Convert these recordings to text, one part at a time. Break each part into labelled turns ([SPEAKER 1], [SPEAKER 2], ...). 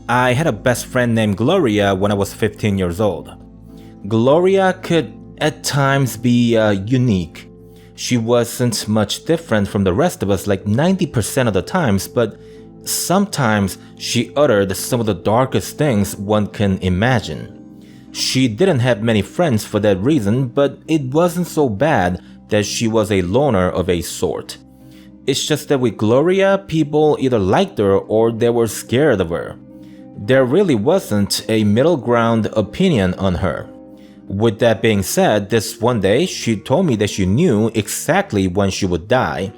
[SPEAKER 1] I had a best friend named Gloria when I was 15 years old. Gloria could at times be unique. She wasn't much different from the rest of us like 90% of the times, but sometimes she uttered some of the darkest things one can imagine. She didn't have many friends for that reason, but it wasn't so bad that she was a loner of a sort. It's just that with Gloria, people either liked her or they were scared of her. There really wasn't a middle ground opinion on her. With that being said, this one day she told me that she knew exactly when she would die.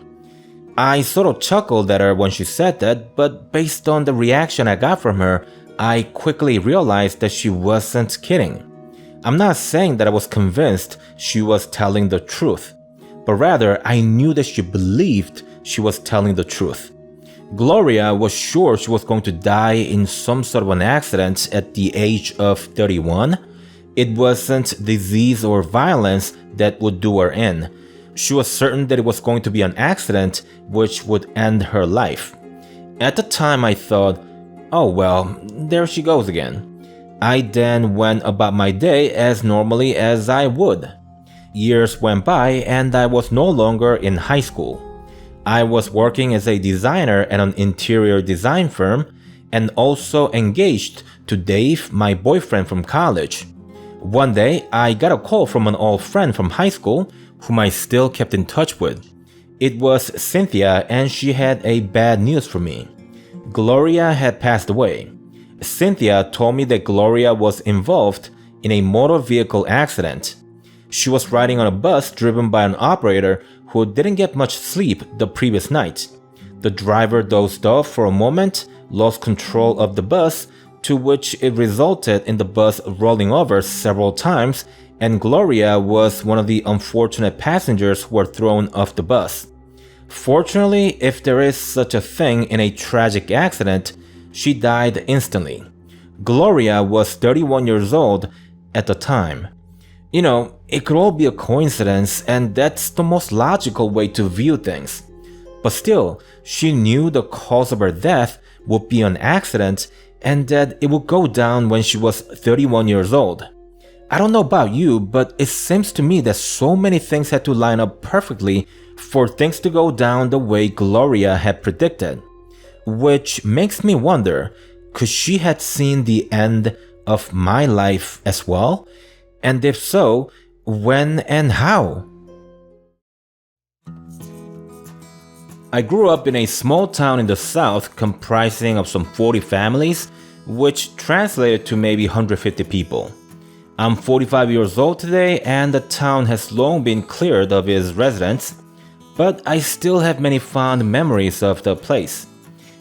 [SPEAKER 1] I sort of chuckled at her when she said that, but based on the reaction I got from her, I quickly realized that she wasn't kidding. I'm not saying that I was convinced she was telling the truth, but rather I knew that she believed she was telling the truth. Gloria was sure she was going to die in some sort of an accident at the age of 31. It wasn't disease or violence that would do her in. She was certain that it was going to be an accident which would end her life. At the time I thought, oh well, there she goes again. I then went about my day as normally as I would. Years went by and I was no longer in high school. I was working as a designer at an interior design firm and also engaged to Dave, my boyfriend from college. One day, I got a call from an old friend from high school whom I still kept in touch with. It was Cynthia and she had a bad news for me. Gloria had passed away. Cynthia told me that Gloria was involved in a motor vehicle accident. She was riding on a bus driven by an operator who didn't get much sleep the previous night. The driver dozed off for a moment, lost control of the bus, to which it resulted in the bus rolling over several times, and Gloria was one of the unfortunate passengers who were thrown off the bus. Fortunately, if there is such a thing in a tragic accident, she died instantly. Gloria was 31 years old at the time. You know, it could all be a coincidence, and that's the most logical way to view things. But still, she knew the cause of her death would be an accident and that it would go down when she was 31 years old. I don't know about you, but it seems to me that so many things had to line up perfectly for things to go down the way Gloria had predicted. Which makes me wonder, could she had seen the end of my life as well? And if so, when and how? I grew up in a small town in the south comprising of some 40 families, which translated to maybe 150 people. I'm 45 years old today and the town has long been cleared of its residents, but I still have many fond memories of the place.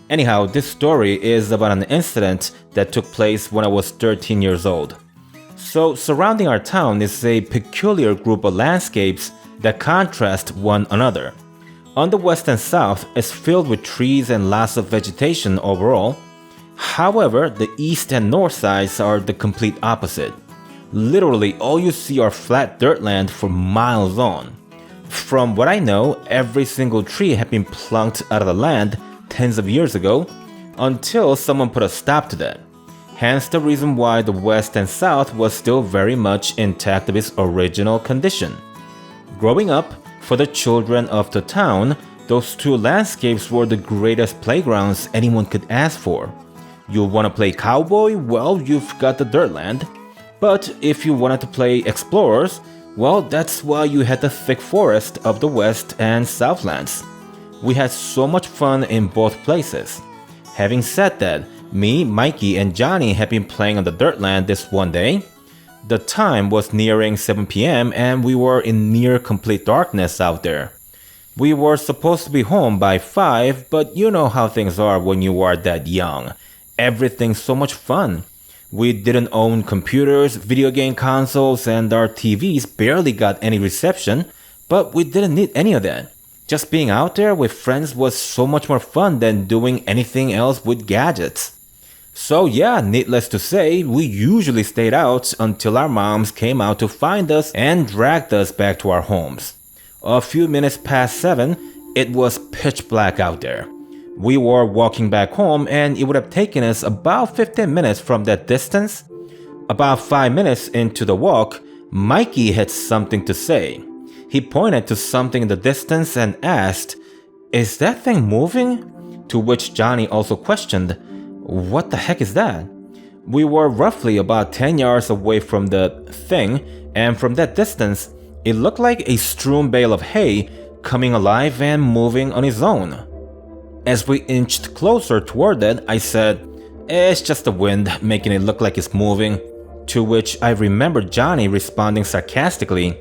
[SPEAKER 1] Anyhow, this story is about an incident that took place when I was 13 years old. So surrounding our town is a peculiar group of landscapes that contrast one another. On the west and south is filled with trees and lots of vegetation overall. However, the east and north sides are the complete opposite. Literally all you see are flat dirt land for miles on. From what I know, every single tree had been plunked out of the land tens of years ago until someone put a stop to that. Hence the reason why the west and south was still very much intact of its original condition. Growing up, for the children of the town, those two landscapes were the greatest playgrounds anyone could ask for. You want to play cowboy? Well, you've got the dirt land. But if you wanted to play explorers, well, that's why you had the thick forest of the west and southlands. We had so much fun in both places. Having said that, me, Mikey, and Johnny had been playing on the dirt land this one day. The time was nearing 7 p.m. and we were in near complete darkness out there. We were supposed to be home by 5, but you know how things are when you are that young. Everything's so much fun. We didn't own computers, video game consoles, and our TVs barely got any reception, but we didn't need any of that. Just being out there with friends was so much more fun than doing anything else with gadgets. So yeah, needless to say, we usually stayed out until our moms came out to find us and dragged us back to our homes. A few minutes past 7, it was pitch black out there. We were walking back home and it would have taken us about 15 minutes from that distance. About 5 minutes into the walk, Mikey had something to say. He pointed to something in the distance and asked, "Is that thing moving?" To which Johnny also questioned, "What the heck is that?" We were roughly about 10 yards away from the thing, and from that distance, it looked like a strewn bale of hay coming alive and moving on its own. As we inched closer toward it, I said, "It's just the wind making it look like it's moving." To which I remember Johnny responding sarcastically,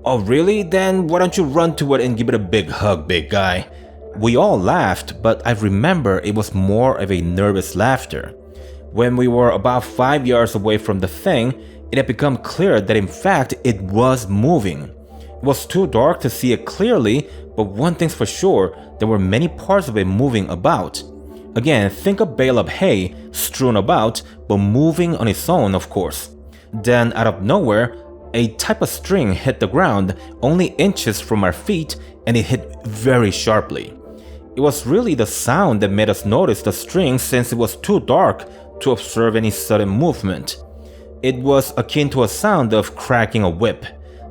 [SPEAKER 1] "Oh really? Then why don't you run to it and give it a big hug, big guy?" We all laughed, but I remember it was more of a nervous laughter. When we were about 5 yards away from the thing, it had become clear that in fact it was moving. It was too dark to see it clearly, but one thing's for sure, there were many parts of it moving about. Again, think a bale of hay strewn about, but moving on its own, of course. Then, out of nowhere, a type of string hit the ground only inches from our feet, and it hit very sharply. It was really the sound that made us notice the string since it was too dark to observe any sudden movement. It was akin to a sound of cracking a whip.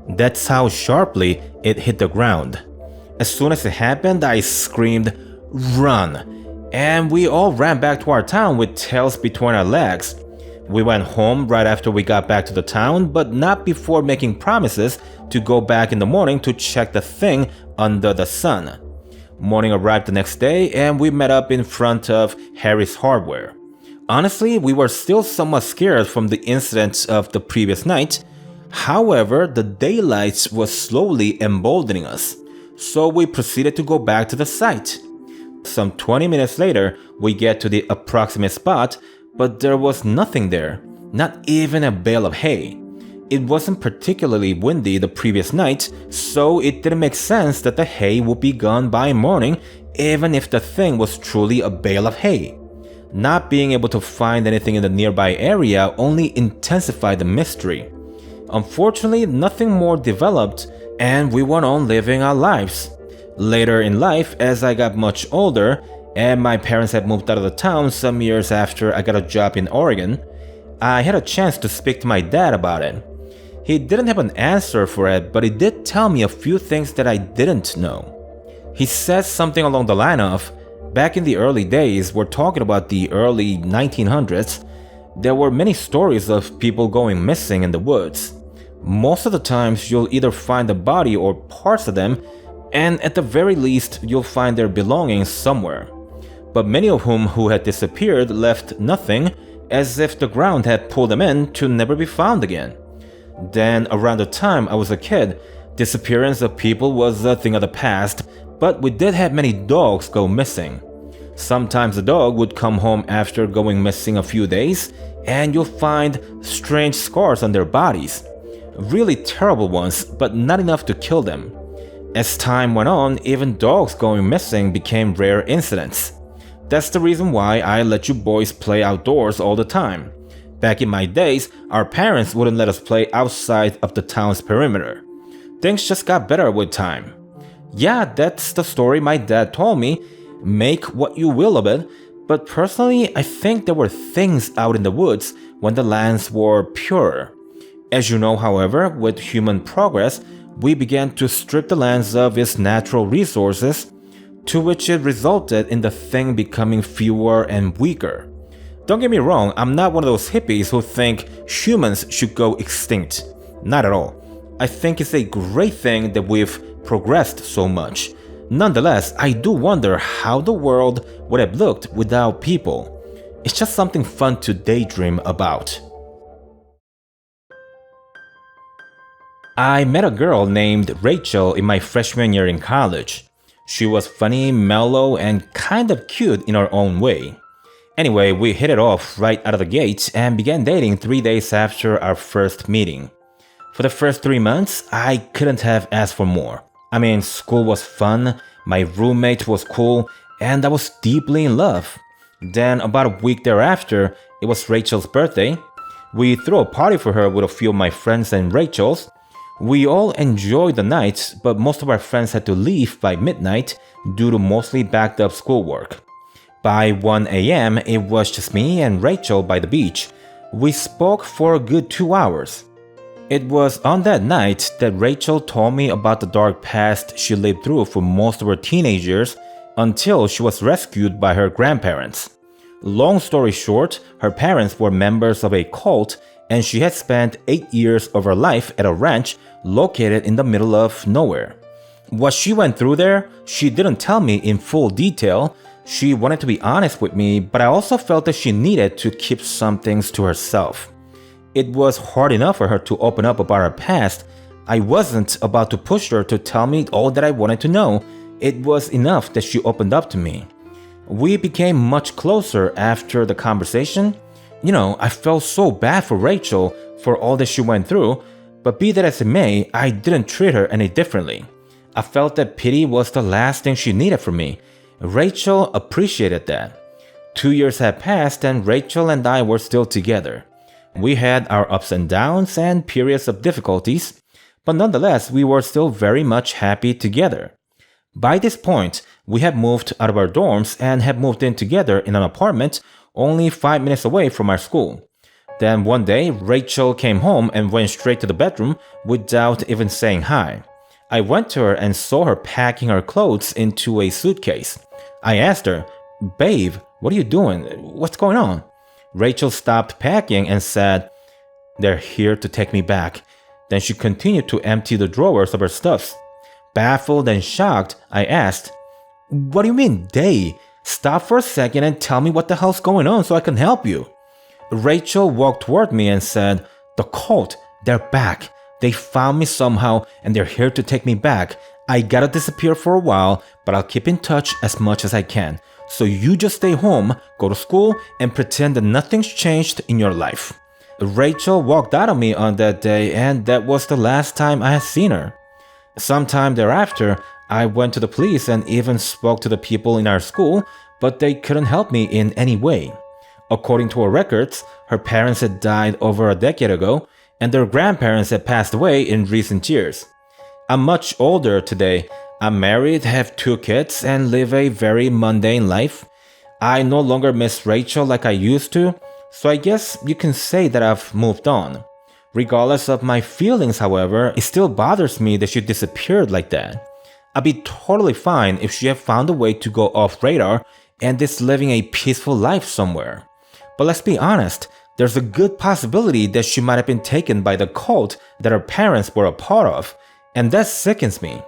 [SPEAKER 1] That's how sharply it hit the ground. As soon as it happened, I screamed, "Run!" And we all ran back to our town with tails between our legs. We went home right after we got back to the town, but not before making promises to go back in the morning to check the thing under the sun. Morning arrived the next day and we met up in front of Harry's Hardware. Honestly, we were still somewhat scared from the incidents of the previous night. However, the daylight was slowly emboldening us, so we proceeded to go back to the site. Some 20 minutes later, we get to the approximate spot, but there was nothing there, not even a bale of hay. It wasn't particularly windy the previous night, so it didn't make sense that the hay would be gone by morning, even if the thing was truly a bale of hay. Not being able to find anything in the nearby area only intensified the mystery. Unfortunately, nothing more developed, and we went on living our lives. Later in life, as I got much older, and my parents had moved out of the town some years after I got a job in Oregon, I had a chance to speak to my dad about it. He didn't have an answer for it, but he did tell me a few things that I didn't know. He said something along the line of, back in the early days, we're talking about the early 1900s, there were many stories of people going missing in the woods. Most of the times you'll either find a body or parts of them, and at the very least you'll find their belongings somewhere. But many of whom who had disappeared left nothing, as if the ground had pulled them in to never be found again. Then around the time I was a kid, disappearance of people was a thing of the past, but we did have many dogs go missing. Sometimes a dog would come home after going missing a few days, and you'll find strange scars on their bodies. Really terrible ones, but not enough to kill them. As time went on, even dogs going missing became rare incidents. That's the reason why I let you boys play outdoors all the time. Back in my days, our parents wouldn't let us play outside of the town's perimeter. Things just got better with time. Yeah, that's the story my dad told me. Make what you will of it, but personally, I think there were things out in the woods when the lands were purer. As you know, however, with human progress, we began to strip the lands of its natural resources, to which it resulted in the thing becoming fewer and weaker. Don't get me wrong, I'm not one of those hippies who think humans should go extinct. Not at all. I think it's a great thing that we've progressed so much. Nonetheless, I do wonder how the world would have looked without people. It's just something fun to daydream about. I met a girl named Rachel in my freshman year in college. She was funny, mellow, and kind of cute in her own way. Anyway, we hit it off right out of the gate and began dating 3 days after our first meeting. For the first 3 months, I couldn't have asked for more. I mean, school was fun, my roommate was cool, and I was deeply in love. Then, about a week thereafter, it was Rachel's birthday. We threw a party for her with a few of my friends and Rachel's. We all enjoyed the night, but most of our friends had to leave by midnight due to mostly backed up schoolwork. By 1 a.m., it was just me and Rachel by the beach. We spoke for a good 2 hours. It was on that night that Rachel told me about the dark past she lived through for most of her teenage years until she was rescued by her grandparents. Long story short, her parents were members of a cult and she had spent 8 years of her life at a ranch located in the middle of nowhere. What she went through there, she didn't tell me in full detail. She wanted to be honest with me, but I also felt that she needed to keep some things to herself. It was hard enough for her to open up about her past. I wasn't about to push her to tell me all that I wanted to know. It was enough that she opened up to me. We became much closer after the conversation. I felt so bad for Rachel for all that she went through, but be that as it may, I didn't treat her any differently. I felt that pity was the last thing she needed from me. Rachel appreciated that. 2 years had passed and Rachel and I were still together. We had our ups and downs and periods of difficulties, but nonetheless, we were still very much happy together. By this point, we had moved out of our dorms and had moved in together in an apartment only 5 minutes away from our school. Then one day, Rachel came home and went straight to the bedroom without even saying hi. I went to her and saw her packing her clothes into a suitcase. I asked her, "Babe, what are you doing? What's going on?" Rachel stopped packing and said, "They're here to take me back." Then she continued to empty the drawers of her stuffs. Baffled and shocked, I asked, "What do you mean, they? Stop for a second and tell me what the hell's going on so I can help you." Rachel walked toward me and said, "The cult, they're back. They found me somehow and they're here to take me back. I gotta disappear for a while, but I'll keep in touch as much as I can. So you just stay home, go to school, and pretend that nothing's changed in your life." Rachel walked out on me on that day, and that was the last time I had seen her. Sometime thereafter, I went to the police and even spoke to the people in our school, but they couldn't help me in any way. According to her records, her parents had died over a decade ago, and their grandparents had passed away in recent years. I'm much older today. I'm married, have 2 kids, and live a very mundane life. I no longer miss Rachel like I used to, so I guess you can say that I've moved on. Regardless of my feelings, however, it still bothers me that she disappeared like that. I'd be totally fine if she had found a way to go off radar and is living a peaceful life somewhere. But let's be honest, there's a good possibility that she might have been taken by the cult that her parents were a part of, and that sickens me.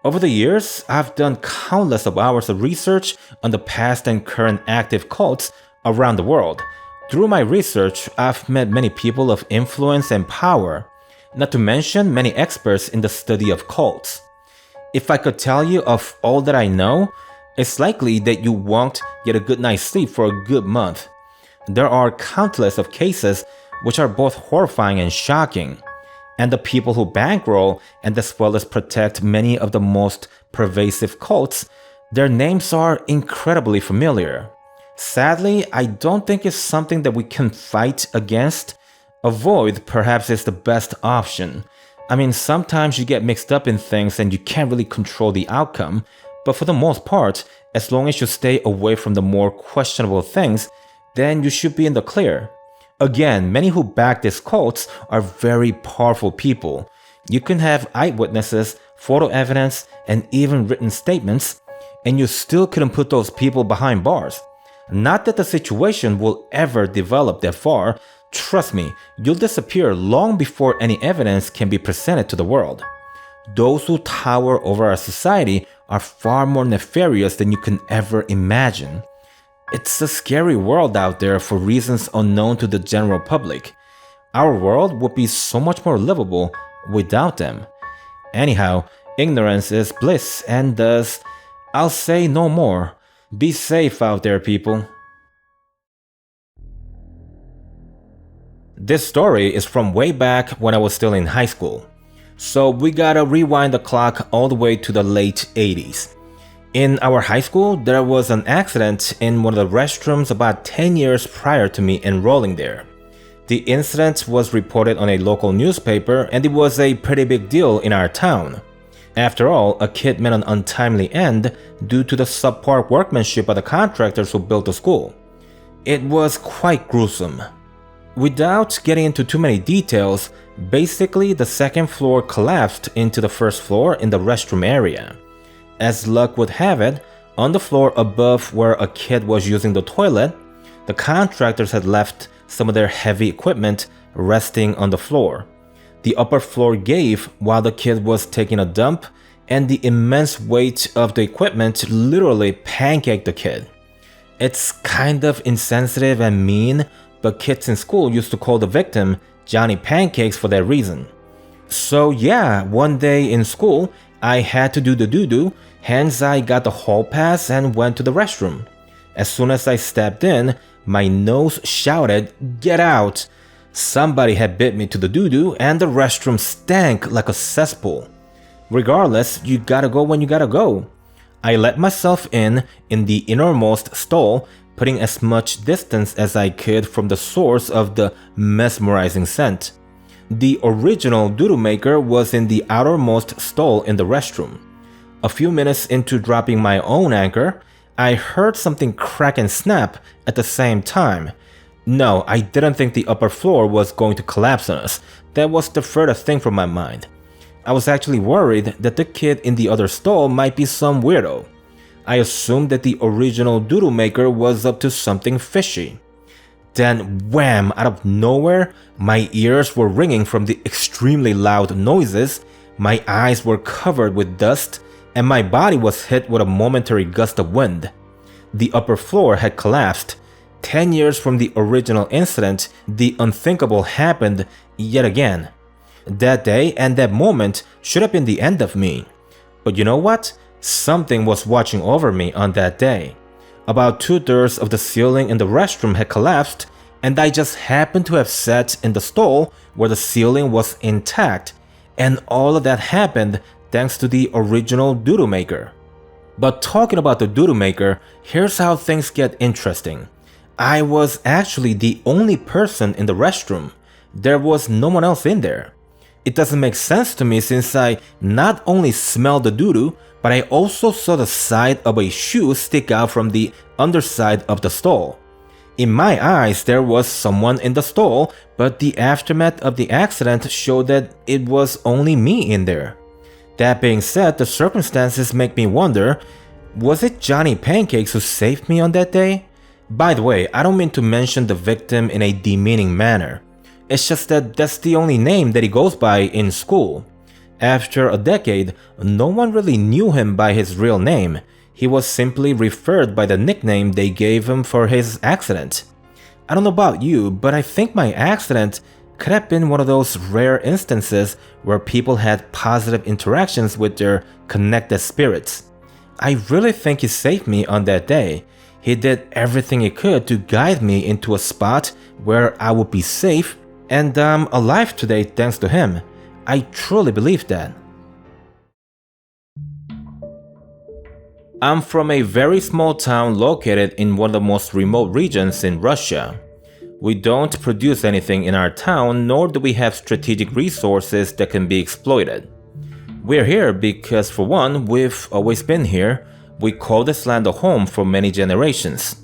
[SPEAKER 1] Over the years, I've done countless of hours of research on the past and current active cults around the world. Through my research, I've met many people of influence and power, not to mention many experts in the study of cults. If I could tell you of all that I know, it's likely that you won't get a good night's sleep for a good month. There are countless of cases which are both horrifying and shocking. And the people who bankroll and as well as protect many of the most pervasive cults, their names are incredibly familiar. Sadly, I don't think it's something that we can fight against. Avoid perhaps is the best option. I mean, sometimes you get mixed up in things and you can't really control the outcome, but for the most part, as long as you stay away from the more questionable things, then you should be in the clear. Again, many who back these cults are very powerful people. You can have eyewitnesses, photo evidence, and even written statements, and you still couldn't put those people behind bars. Not that the situation will ever develop that far. Trust me, you'll disappear long before any evidence can be presented to the world. Those who tower over our society are far more nefarious than you can ever imagine. It's a scary world out there for reasons unknown to the general public. Our world would be so much more livable without them. Anyhow, ignorance is bliss, and thus, I'll say no more. Be safe out there, people. This story is from way back when I was still in high school. So we gotta rewind the clock all the way to the late 80s. In our high school, there was an accident in one of the restrooms about 10 years prior to me enrolling there. The incident was reported on a local newspaper and it was a pretty big deal in our town. After all, a kid met an untimely end due to the subpar workmanship of the contractors who built the school. It was quite gruesome. Without getting into too many details, basically the second floor collapsed into the first floor in the restroom area. As luck would have it, on the floor above where a kid was using the toilet, the contractors had left some of their heavy equipment resting on the floor. The upper floor gave while the kid was taking a dump, and the immense weight of the equipment literally pancaked the kid. It's kind of insensitive and mean, but kids in school used to call the victim Johnny Pancakes for that reason. So yeah, one day in school, I had to do the doo-doo, hence I got the hall pass and went to the restroom. As soon as I stepped in, my nose shouted, "Get out!" Somebody had bit me to the doo-doo and the restroom stank like a cesspool. Regardless, you gotta go when you gotta go. I let myself in the innermost stall, putting as much distance as I could from the source of the mesmerizing scent. The original doo-doo maker was in the outermost stall in the restroom. A few minutes into dropping my own anchor, I heard something crack and snap at the same time. No, I didn't think the upper floor was going to collapse on us. That was the furthest thing from my mind. I was actually worried that the kid in the other stall might be some weirdo. I assumed that the original doo-doo maker was up to something fishy. Then wham, out of nowhere, my ears were ringing from the extremely loud noises, my eyes were covered with dust, and my body was hit with a momentary gust of wind. The upper floor had collapsed. 10 years from the original incident, the unthinkable happened yet again. That day and that moment should have been the end of me. But you know what? Something was watching over me on that day. About 2/3 of the ceiling in the restroom had collapsed, and I just happened to have sat in the stall where the ceiling was intact, and all of that happened thanks to the original doo-doo maker. But talking about the doo-doo maker, here's how things get interesting. I was actually the only person in the restroom. There was no one else in there. It doesn't make sense to me since I not only smelled the doo-doo, but I also saw the side of a shoe stick out from the underside of the stall. In my eyes, there was someone in the stall, but the aftermath of the accident showed that it was only me in there. That being said, the circumstances make me wonder, was it Johnny Pancakes who saved me on that day? By the way, I don't mean to mention the victim in a demeaning manner. It's just that that's the only name that he goes by in school. After a decade, no one really knew him by his real name. He was simply referred by the nickname they gave him for his accident. I don't know about you, but I think my accident could have been one of those rare instances where people had positive interactions with their connected spirits. I really think he saved me on that day. He did everything he could to guide me into a spot where I would be safe, and I'm alive today thanks to him. I truly believe that. I'm from a very small town located in one of the most remote regions in Russia. We don't produce anything in our town, nor do we have strategic resources that can be exploited. We're here because, for one, we've always been here. We call this land a home for many generations.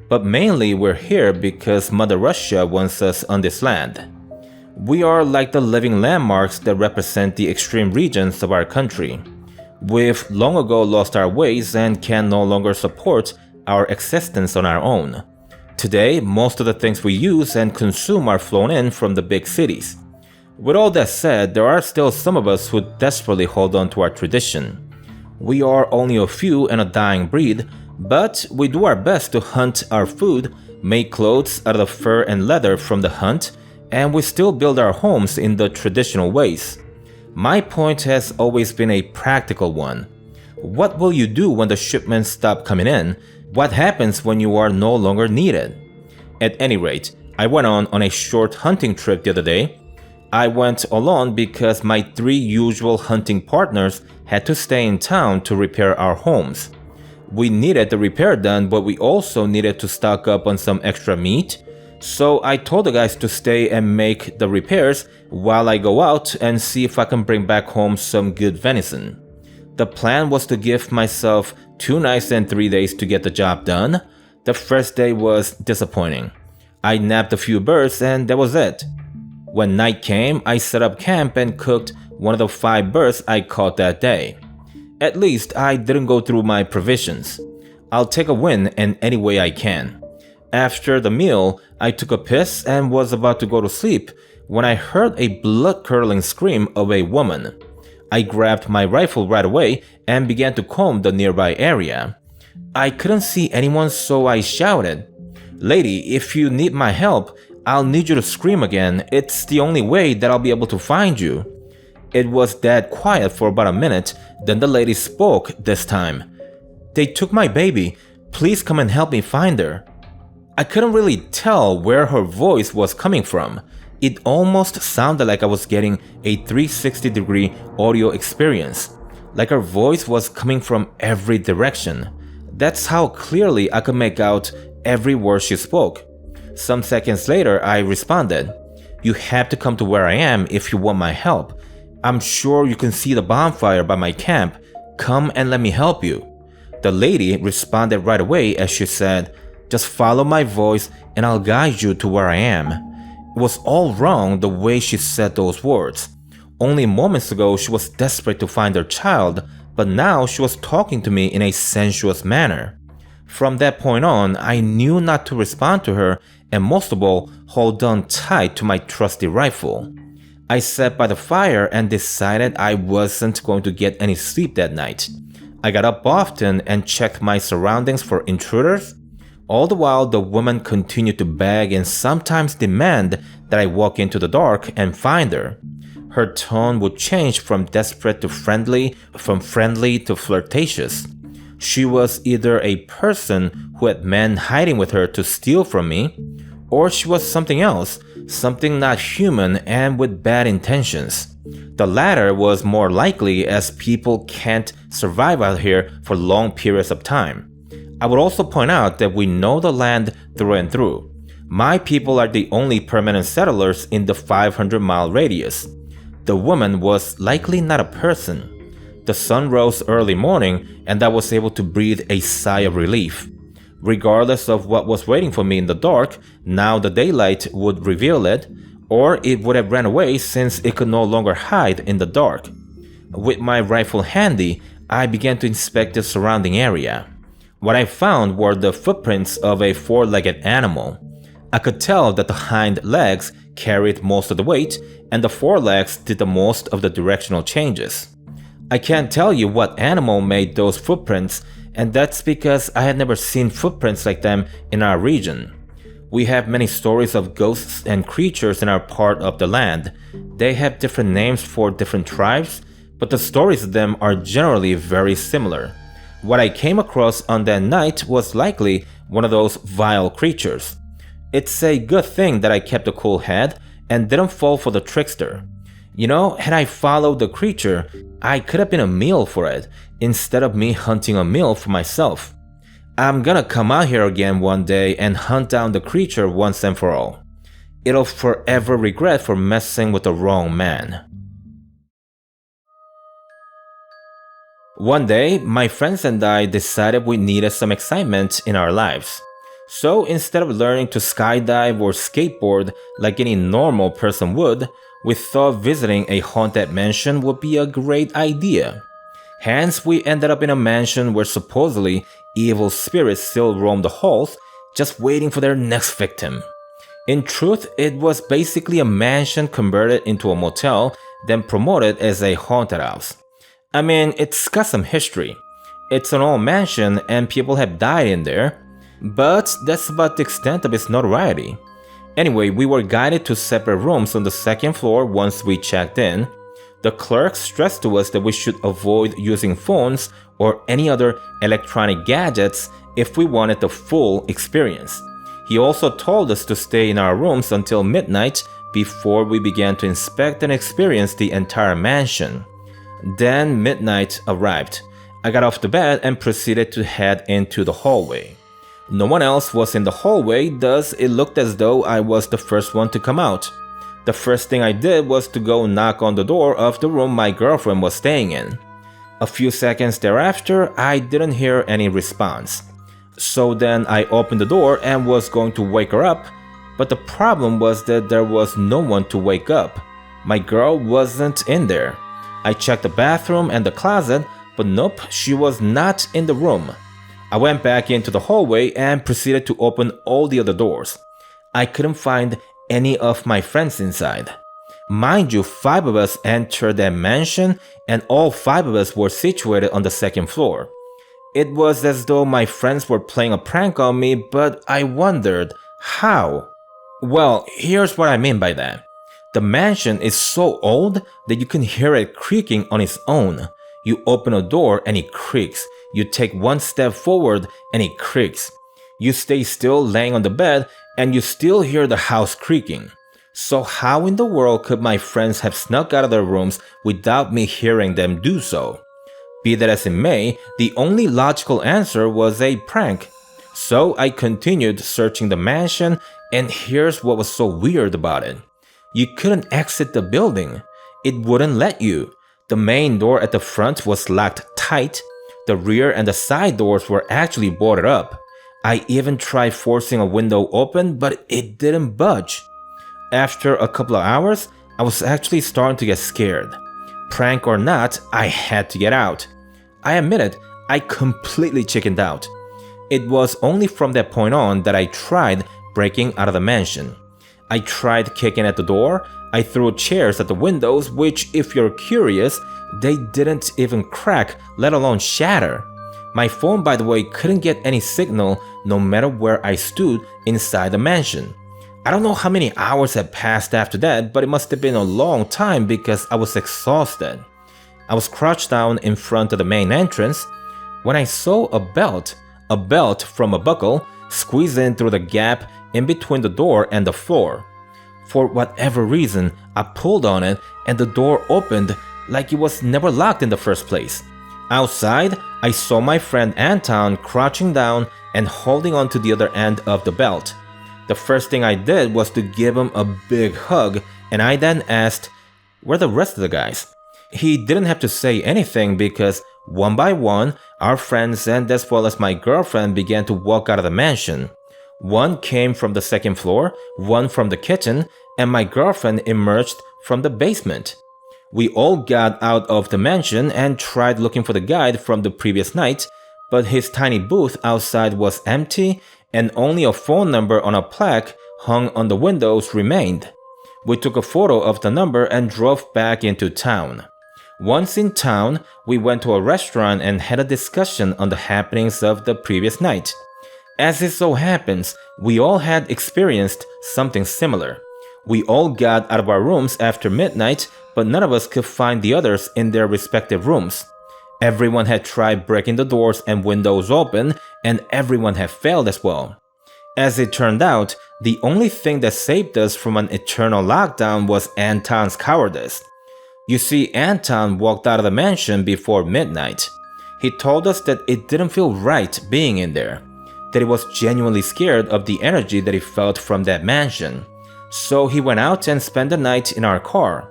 [SPEAKER 1] But mainly we're here because Mother Russia wants us on this land. We are like the living landmarks that represent the extreme regions of our country. We've long ago lost our ways and can no longer support our existence on our own. Today, most of the things we use and consume are flown in from the big cities. With all that said, there are still some of us who desperately hold on to our tradition. We are only a few and a dying breed, but we do our best to hunt our food, make clothes out of the fur and leather from the hunt, and we still build our homes in the traditional ways. My point has always been a practical one. What will you do when the shipments stop coming in? What happens when you are no longer needed? At any rate, I went on a short hunting trip the other day. I went alone because my 3 usual hunting partners had to stay in town to repair our homes. We needed the repair done, but we also needed to stock up on some extra meat. So I told the guys to stay and make the repairs while I go out and see if I can bring back home some good venison. The plan was to give myself 2 nights and 3 days to get the job done. The first day was disappointing. I nabbed a few birds and that was it. When night came, I set up camp and cooked one of the 5 birds I caught that day. At least I didn't go through my provisions. I'll take a win in any way I can. After the meal, I took a piss and was about to go to sleep when I heard a blood-curdling scream of a woman. I grabbed my rifle right away and began to comb the nearby area. I couldn't see anyone, so I shouted, "Lady, if you need my help, I'll need you to scream again. It's the only way that I'll be able to find you." It was dead quiet for about a minute, then the lady spoke this time. "They took my baby. Please come and help me find her." I couldn't really tell where her voice was coming from. It almost sounded like I was getting a 360-degree audio experience, like her voice was coming from every direction. That's how clearly I could make out every word she spoke. Some seconds later, I responded, "You have to come to where I am if you want my help. I'm sure you can see the bonfire by my camp. Come and let me help you." The lady responded right away as she said, "Just follow my voice and I'll guide you to where I am." It was all wrong the way she said those words. Only moments ago she was desperate to find her child, but now she was talking to me in a sensuous manner. From that point on, I knew not to respond to her and most of all, hold on tight to my trusty rifle. I sat by the fire and decided I wasn't going to get any sleep that night. I got up often and checked my surroundings for intruders. All the while, the woman continued to beg and sometimes demand that I walk into the dark and find her. Her tone would change from desperate to friendly, from friendly to flirtatious. She was either a person who had men hiding with her to steal from me, or she was something else, something not human and with bad intentions. The latter was more likely as people can't survive out here for long periods of time. I would also point out that we know the land through and through. My people are the only permanent settlers in the 500-mile radius. The woman was likely not a person. The sun rose early morning and I was able to breathe a sigh of relief. Regardless of what was waiting for me in the dark, now the daylight would reveal it, or it would have ran away since it could no longer hide in the dark. With my rifle handy, I began to inspect the surrounding area. What I found were the footprints of a 4-legged animal. I could tell that the hind legs carried most of the weight and the forelegs did the most of the directional changes. I can't tell you what animal made those footprints, and that's because I had never seen footprints like them in our region. We have many stories of ghosts and creatures in our part of the land. They have different names for different tribes, but the stories of them are generally very similar. What I came across on that night was likely one of those vile creatures. It's a good thing that I kept a cool head and didn't fall for the trickster. You know, had I followed the creature, I could have been a meal for it, instead of me hunting a meal for myself. I'm gonna come out here again one day and hunt down the creature once and for all. It'll forever regret for messing with the wrong man. One day, my friends and I decided we needed some excitement in our lives. So instead of learning to skydive or skateboard like any normal person would, we thought visiting a haunted mansion would be a great idea. Hence, we ended up in a mansion where supposedly evil spirits still roam the halls, just waiting for their next victim. In truth, it was basically a mansion converted into a motel, then promoted as a haunted house. I mean, it's got some history. It's an old mansion and people have died in there, but that's about the extent of its notoriety. Anyway, we were guided to separate rooms on the second floor once we checked in. The clerk stressed to us that we should avoid using phones or any other electronic gadgets if we wanted the full experience. He also told us to stay in our rooms until midnight before we began to inspect and experience the entire mansion. Then midnight arrived. I got off the bed and proceeded to head into the hallway. No one else was in the hallway, thus it looked as though I was the first one to come out. The first thing I did was to go knock on the door of the room my girlfriend was staying in. A few seconds thereafter, I didn't hear any response. So then I opened the door and was going to wake her up, but the problem was that there was no one to wake up. My girl wasn't in there. I checked the bathroom and the closet, but nope, she was not in the room. I went back into the hallway and proceeded to open all the other doors. I couldn't find any of my friends inside. Mind you, 5 of us entered that mansion and all 5 of us were situated on the 2nd floor. It was as though my friends were playing a prank on me, but I wondered, how? Well, here's what I mean by that. The mansion is so old that you can hear it creaking on its own. You open a door and it creaks. You take 1 step forward and it creaks. You stay still laying on the bed and you still hear the house creaking. So how in the world could my friends have snuck out of their rooms without me hearing them do so? Be that as it may, the only logical answer was a prank. So I continued searching the mansion, and here's what was so weird about it. You couldn't exit the building. It wouldn't let you. The main door at the front was locked tight. The rear and the side doors were actually boarded up. I even tried forcing a window open, but it didn't budge. After a couple of hours, I was actually starting to get scared. Prank or not, I had to get out. I admit it, I completely chickened out. It was only from that point on that I tried breaking out of the mansion. I tried kicking at the door, I threw chairs at the windows, which, if you're curious, they didn't even crack, let alone shatter. My phone, by the way, couldn't get any signal no matter where I stood inside the mansion. I don't know how many hours had passed after that, but it must have been a long time because I was exhausted. I was crouched down in front of the main entrance when I saw a belt from a buckle, squeeze in through the gap in between the door and the floor. For whatever reason, I pulled on it and the door opened like it was never locked in the first place. Outside, I saw my friend Anton crouching down and holding on to the other end of the belt. The first thing I did was to give him a big hug, and I then asked, "Where are the rest of the guys?" He didn't have to say anything because one by one, our friends and as well as my girlfriend began to walk out of the mansion. One came from the 2nd floor, one from the kitchen, and my girlfriend emerged from the basement. We all got out of the mansion and tried looking for the guide from the previous night, but his tiny booth outside was empty and only a phone number on a plaque hung on the windows remained. We took a photo of the number and drove back into town. Once in town, we went to a restaurant and had a discussion on the happenings of the previous night. As it so happens, we all had experienced something similar. We all got out of our rooms after midnight, but none of us could find the others in their respective rooms. Everyone had tried breaking the doors and windows open, and everyone had failed as well. As it turned out, the only thing that saved us from an eternal lockdown was Anton's cowardice. You see, Anton walked out of the mansion before midnight. He told us that it didn't feel right being in there, that he was genuinely scared of the energy that he felt from that mansion. So he went out and spent the night in our car.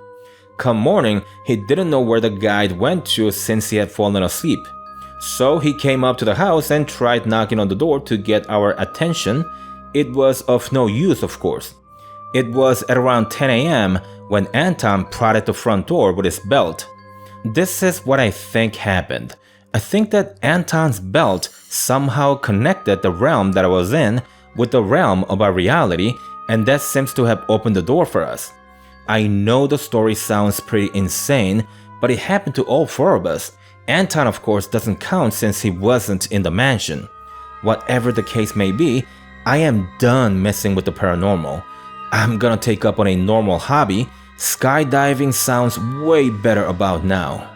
[SPEAKER 1] Come morning, he didn't know where the guide went to since he had fallen asleep. So he came up to the house and tried knocking on the door to get our attention. It was of no use, of course. It was at around 10 a.m. when Anton prodded the front door with his belt. This is what I think happened. I think that Anton's belt somehow connected the realm that I was in with the realm of our reality, and that seems to have opened the door for us. I know the story sounds pretty insane, but it happened to all 4 of us. Anton, of course, doesn't count since he wasn't in the mansion. Whatever the case may be, I am done messing with the paranormal. I'm gonna take up on a normal hobby. Skydiving sounds way better about now.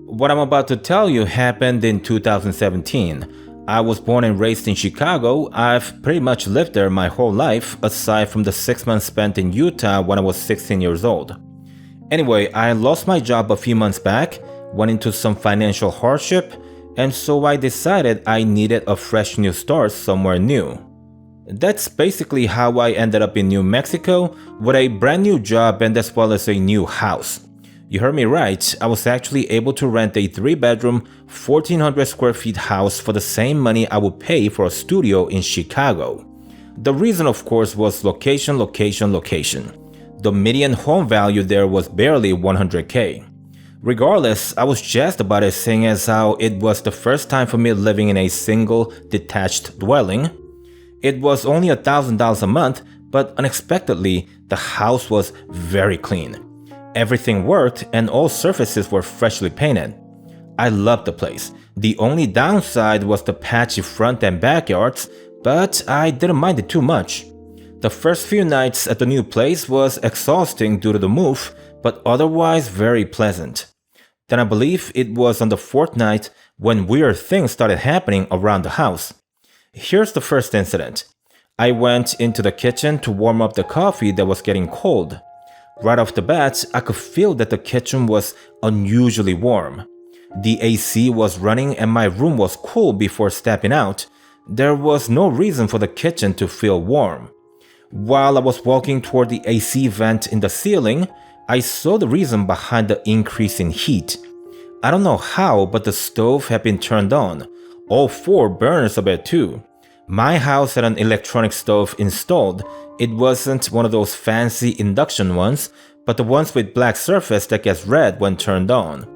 [SPEAKER 1] What I'm about to tell you happened in 2017. I was born and raised in Chicago. I've pretty much lived there my whole life, aside from the 6 months spent in Utah when I was 16 years old. Anyway, I lost my job a few months back, went into some financial hardship, and so I decided I needed a fresh new start somewhere new. That's basically how I ended up in New Mexico with a brand new job and as well as a new house. You heard me right, I was actually able to rent a 3-bedroom, 1,400 square feet house for the same money I would pay for a studio in Chicago. The reason, of course, was location, location, location. The median home value there was barely $100K. Regardless, I was jazzed about it, seeing as how it was the first time for me living in a single, detached dwelling. It was only $1,000 a month, but unexpectedly, the house was very clean. Everything worked and all surfaces were freshly painted. I loved the place. The only downside was the patchy front and backyards, but I didn't mind it too much. The first few nights at the new place was exhausting due to the move, but otherwise very pleasant. Then I believe it was on the 4th night when weird things started happening around the house. Here's the first incident. I went into the kitchen to warm up the coffee that was getting cold. Right off the bat, I could feel that the kitchen was unusually warm. The AC was running and my room was cool before stepping out. There was no reason for the kitchen to feel warm. While I was walking toward the AC vent in the ceiling, I saw the reason behind the increase in heat. I don't know how, but the stove had been turned on. All 4 burners of it too. My house had an electronic stove installed. It wasn't one of those fancy induction ones, but the ones with black surface that gets red when turned on.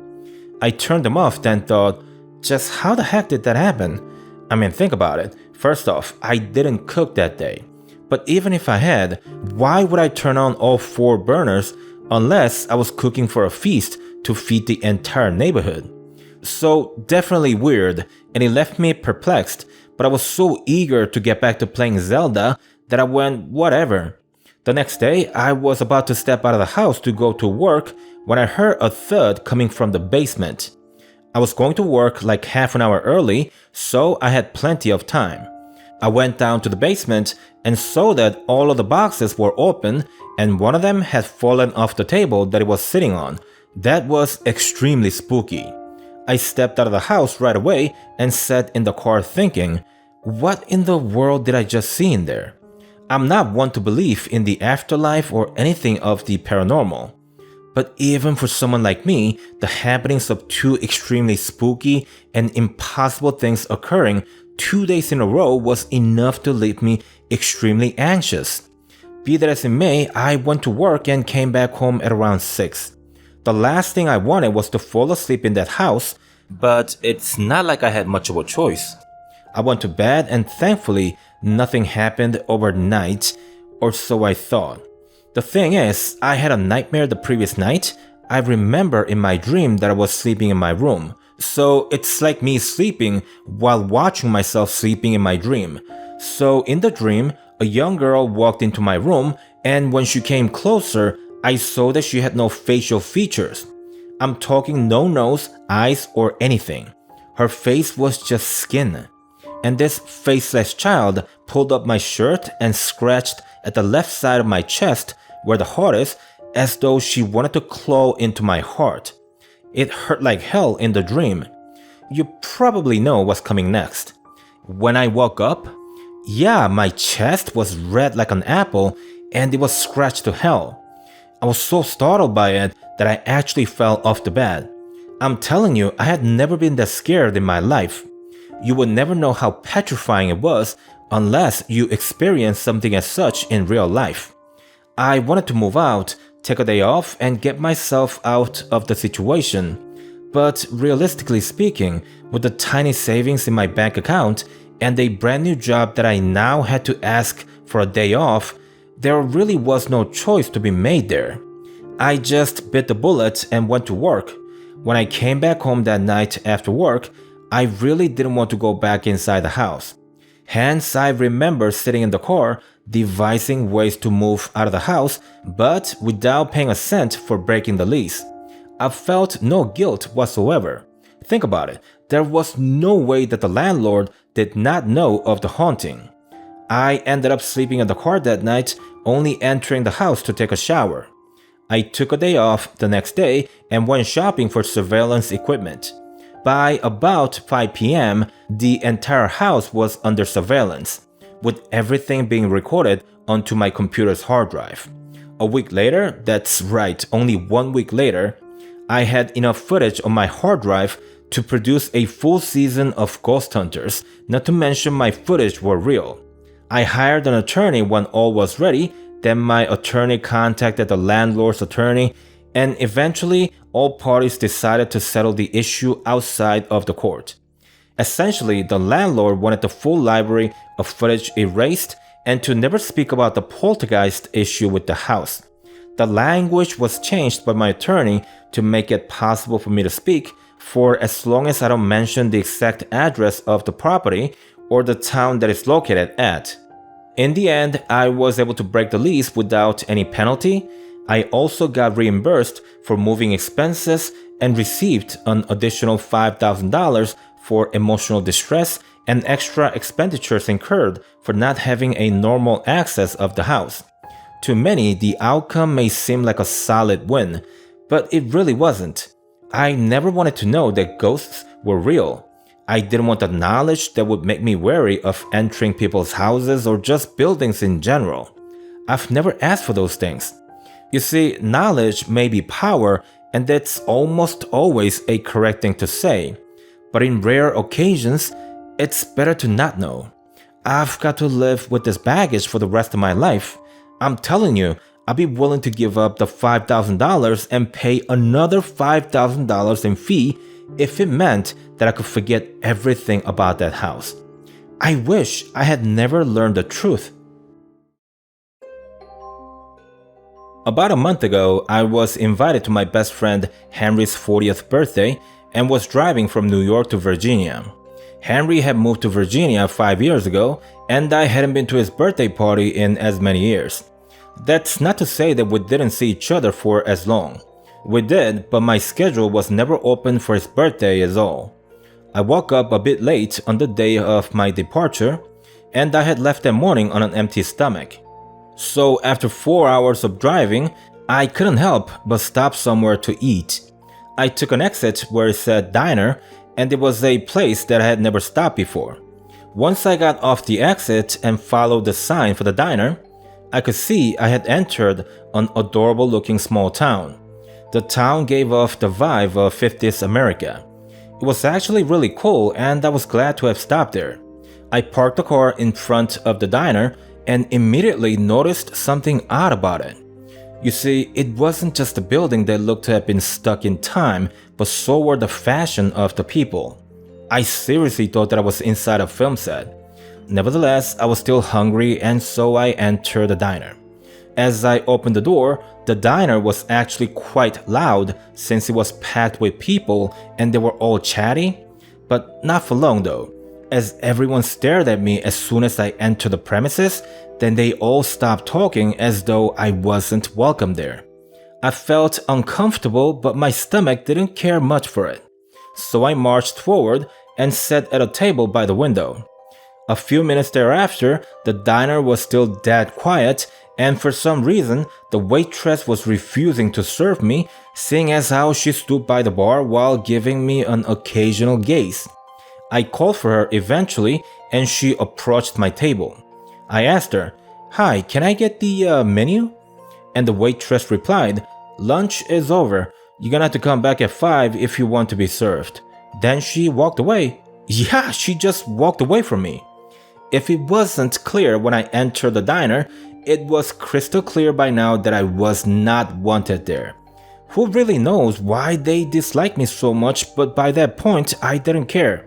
[SPEAKER 1] I turned them off, then thought, just how the heck did that happen? I mean, think about it. First off, I didn't cook that day. But even if I had, why would I turn on all 4 burners unless I was cooking for a feast to feed the entire neighborhood? So definitely weird, and it left me perplexed, but I was so eager to get back to playing Zelda that I went whatever. The next day, I was about to step out of the house to go to work when I heard a thud coming from the basement. I was going to work like half an hour early, so I had plenty of time. I went down to the basement and saw that all of the boxes were open and one of them had fallen off the table that it was sitting on. That was extremely spooky. I stepped out of the house right away and sat in the car thinking, what in the world did I just see in there? I'm not one to believe in the afterlife or anything of the paranormal. But even for someone like me, the happenings of 2 extremely spooky and impossible things occurring 2 days in a row was enough to leave me extremely anxious. Be that as it may, I went to work and came back home at around 6. The last thing I wanted was to fall asleep in that house, but it's not like I had much of a choice. I went to bed and thankfully nothing happened overnight, or so I thought. The thing is, I had a nightmare the previous night. I remember in my dream that I was sleeping in my room. So it's like me sleeping while watching myself sleeping in my dream. So in the dream, a young girl walked into my room, and when she came closer, I saw that she had no facial features. I'm talking no nose, eyes, or anything. Her face was just skin. And this faceless child pulled up my shirt and scratched at the left side of my chest where the heart is, as though she wanted to claw into my heart. It hurt like hell in the dream. You probably know what's coming next. When I woke up, yeah, my chest was red like an apple and it was scratched to hell. I was so startled by it that I actually fell off the bed. I'm telling you, I had never been that scared in my life. You would never know how petrifying it was unless you experienced something as such in real life. I wanted to move out, take a day off, and get myself out of the situation. But realistically speaking, with the tiny savings in my bank account and a brand new job that I now had to ask for a day off, there really was no choice to be made there. I just bit the bullet and went to work. When I came back home that night after work, I really didn't want to go back inside the house. Hence, I remember sitting in the car, devising ways to move out of the house, but without paying a cent for breaking the lease. I felt no guilt whatsoever. Think about it, there was no way that the landlord did not know of the haunting. I ended up sleeping in the car that night, only entering the house to take a shower. I took a day off the next day and went shopping for surveillance equipment. By about 5 p.m., the entire house was under surveillance, with everything being recorded onto my computer's hard drive. A week later, that's right, only 1 week later, I had enough footage on my hard drive to produce a full season of Ghost Hunters, not to mention my footage were real. I hired an attorney when all was ready, then my attorney contacted the landlord's attorney, and eventually all parties decided to settle the issue outside of the court. Essentially, the landlord wanted the full library of footage erased and to never speak about the poltergeist issue with the house. The language was changed by my attorney to make it possible for me to speak for as long as I don't mention the exact address of the property or the town that it's located at. In the end, I was able to break the lease without any penalty. I also got reimbursed for moving expenses and received an additional $5,000 for emotional distress and extra expenditures incurred for not having a normal access of the house. To many, the outcome may seem like a solid win, but it really wasn't. I never wanted to know that ghosts were real. I didn't want the knowledge that would make me wary of entering people's houses or just buildings in general. I've never asked for those things. You see, knowledge may be power, and that's almost always a correct thing to say. But in rare occasions, it's better to not know. I've got to live with this baggage for the rest of my life. I'm telling you, I'd be willing to give up the $5,000 and pay another $5,000 in fee if it meant that I could forget everything about that house. I wish I had never learned the truth. About a month ago, I was invited to my best friend Henry's 40th birthday and was driving from New York to Virginia. Henry had moved to Virginia 5 years ago, and I hadn't been to his birthday party in as many years. That's not to say that we didn't see each other for as long. We did, but my schedule was never open for his birthday is all. I woke up a bit late on the day of my departure, and I had left that morning on an empty stomach. So after 4 hours of driving, I couldn't help but stop somewhere to eat. I took an exit where it said diner, and it was a place that I had never stopped before. Once I got off the exit and followed the sign for the diner, I could see I had entered an adorable looking small town. The town gave off the vibe of 50s America. It was actually really cool, and I was glad to have stopped there. I parked the car in front of the diner and immediately noticed something odd about it. You see, it wasn't just the building that looked to have been stuck in time, but so were the fashion of the people. I seriously thought that I was inside a film set. Nevertheless, I was still hungry, and so I entered the diner. As I opened the door, the diner was actually quite loud since it was packed with people and they were all chatty. But not for long though. As everyone stared at me as soon as I entered the premises, then they all stopped talking as though I wasn't welcome there. I felt uncomfortable, but my stomach didn't care much for it. So I marched forward and sat at a table by the window. A few minutes thereafter, the diner was still dead quiet, and for some reason, the waitress was refusing to serve me, seeing as how she stood by the bar while giving me an occasional gaze. I called for her eventually, and she approached my table. I asked her, "Hi, can I get the menu?" And the waitress replied, "Lunch is over. You're gonna have to come back at 5 if you want to be served." Then she walked away. Yeah, she just walked away from me. If it wasn't clear when I entered the diner, it was crystal clear by now that I was not wanted there. Who really knows why they disliked me so much, but by that point, I didn't care.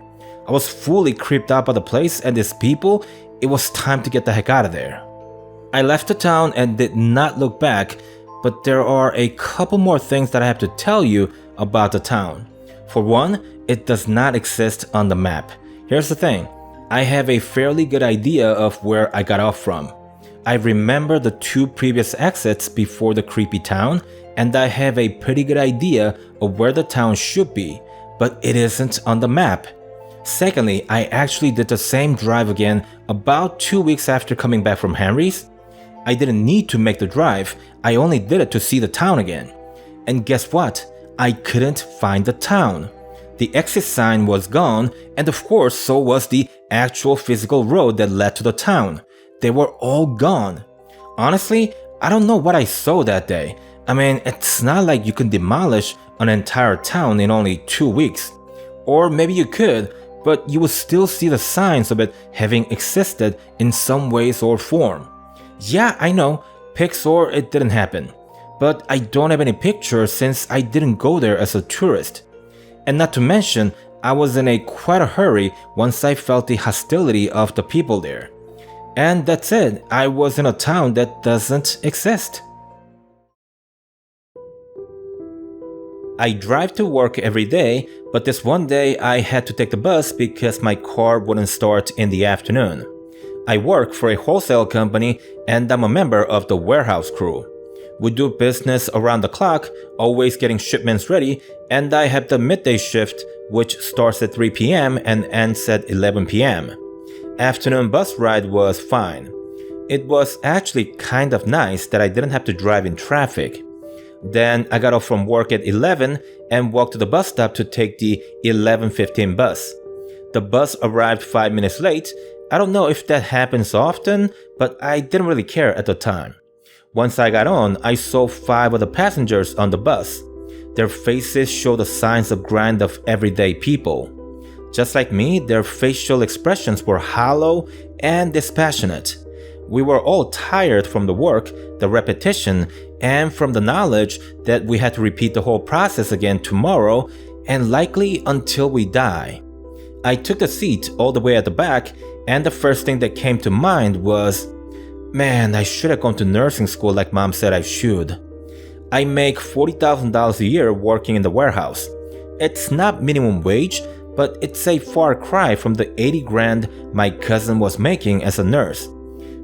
[SPEAKER 1] I was fully creeped out by the place and these people. It was time to get the heck out of there. I left the town and did not look back, but there are a couple more things that I have to tell you about the town. For one, it does not exist on the map. Here's the thing. I have a fairly good idea of where I got off from. I remember the 2 previous exits before the creepy town, and I have a pretty good idea of where the town should be, but it isn't on the map. Secondly, I actually did the same drive again about 2 weeks after coming back from Henry's. I didn't need to make the drive, I only did it to see the town again. And guess what? I couldn't find the town. The exit sign was gone, and of course so was the actual physical road that led to the town. They were all gone. Honestly, I don't know what I saw that day. I mean, it's not like you can demolish an entire town in only 2 weeks. Or maybe you could, but you would still see the signs of it having existed in some ways or form. Yeah, I know, Pixar, it didn't happen. But I don't have any pictures since I didn't go there as a tourist. And not to mention, I was in quite a hurry once I felt the hostility of the people there. And that's it, I was in a town that doesn't exist. I drive to work every day, but this one day I had to take the bus because my car wouldn't start in the afternoon. I work for a wholesale company and I'm a member of the warehouse crew. We do business around the clock, always getting shipments ready, and I have the midday shift which starts at 3 p.m. and ends at 11 p.m. Afternoon bus ride was fine. It was actually kind of nice that I didn't have to drive in traffic. Then I got off from work at 11 and walked to the bus stop to take the 11:15 bus. The bus arrived 5 minutes late. I don't know if that happens often, but I didn't really care at the time. Once I got on, I saw 5 of the passengers on the bus. Their faces showed the signs of grind of everyday people. Just like me, their facial expressions were hollow and dispassionate. We were all tired from the work, the repetition, and from the knowledge that we had to repeat the whole process again tomorrow and likely until we die. I took the seat all the way at the back, and the first thing that came to mind was, man, I should have gone to nursing school like mom said I should. I make $40,000 a year working in the warehouse. It's not minimum wage, but it's a far cry from the 80 grand my cousin was making as a nurse.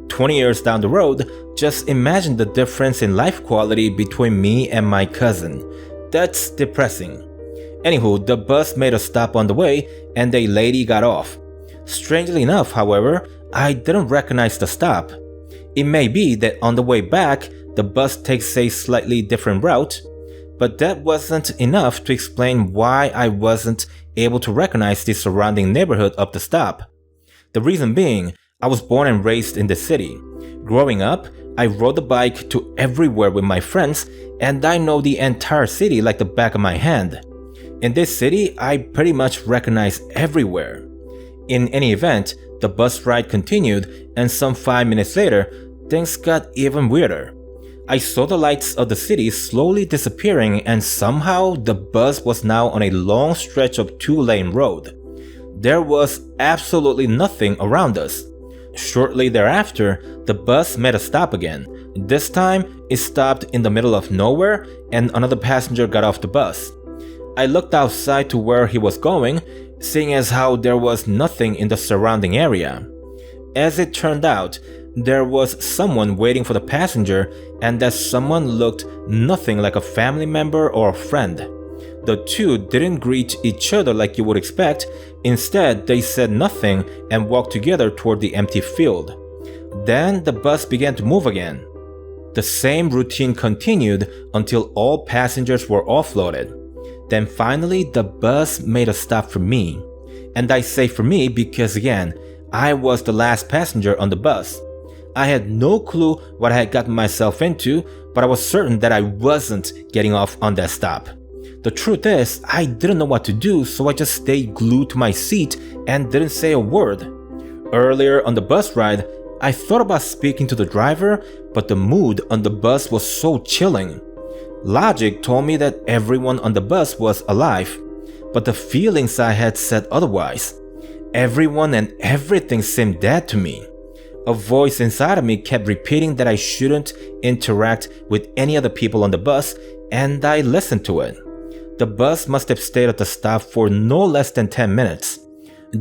[SPEAKER 1] 20 years down the road, just imagine the difference in life quality between me and my cousin. That's depressing. Anywho, the bus made a stop on the way and a lady got off. Strangely enough, however, I didn't recognize the stop. It may be that on the way back, the bus takes a slightly different route, but that wasn't enough to explain why I wasn't able to recognize the surrounding neighborhood of the stop. The reason being, I was born and raised in the city. Growing up, I rode the bike to everywhere with my friends, and I know the entire city like the back of my hand. In this city, I pretty much recognize everywhere. In any event, the bus ride continued, and some 5 minutes later, things got even weirder. I saw the lights of the city slowly disappearing, and somehow the bus was now on a long stretch of 2-lane road. There was absolutely nothing around us. Shortly thereafter, the bus made a stop again. This time, it stopped in the middle of nowhere and another passenger got off the bus. I looked outside to where he was going, seeing as how there was nothing in the surrounding area. As it turned out, there was someone waiting for the passenger, and that someone looked nothing like a family member or a friend. The two didn't greet each other like you would expect. Instead, they said nothing and walked together toward the empty field. Then the bus began to move again. The same routine continued until all passengers were offloaded. Then finally, the bus made a stop for me. And I say for me because again, I was the last passenger on the bus. I had no clue what I had gotten myself into, but I was certain that I wasn't getting off on that stop. The truth is, I didn't know what to do, so I just stayed glued to my seat and didn't say a word. Earlier on the bus ride, I thought about speaking to the driver, but the mood on the bus was so chilling. Logic told me that everyone on the bus was alive, but the feelings I had said otherwise. Everyone and everything seemed dead to me. A voice inside of me kept repeating that I shouldn't interact with any other people on the bus, and I listened to it. The bus must have stayed at the stop for no less than 10 minutes.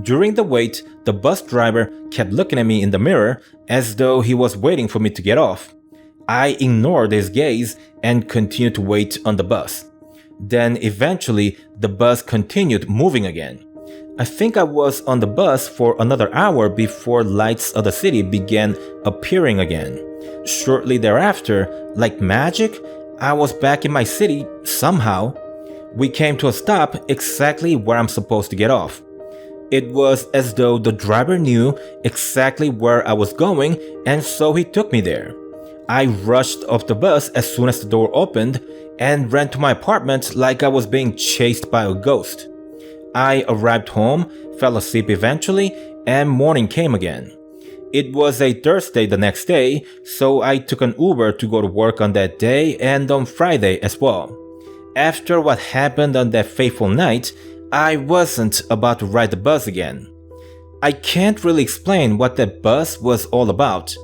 [SPEAKER 1] During the wait, the bus driver kept looking at me in the mirror as though he was waiting for me to get off. I ignored his gaze and continued to wait on the bus. Then eventually, the bus continued moving again. I think I was on the bus for another hour before lights of the city began appearing again. Shortly thereafter, like magic, I was back in my city somehow. We came to a stop exactly where I'm supposed to get off. It was as though the driver knew exactly where I was going, and so he took me there. I rushed off the bus as soon as the door opened and ran to my apartment like I was being chased by a ghost. I arrived home, fell asleep eventually, and morning came again. It was a Thursday the next day, so I took an Uber to go to work on that day and on Friday as well. After what happened on that fateful night, I wasn't about to ride the bus again. I can't really explain what that bus was all about.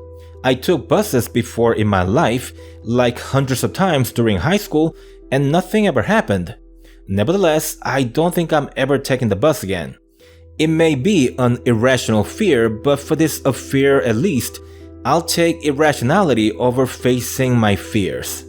[SPEAKER 1] I took buses before in my life, like hundreds of times during high school, and nothing ever happened. Nevertheless, I don't think I'm ever taking the bus again. It may be an irrational fear, but for this fear at least, I'll take irrationality over facing my fears.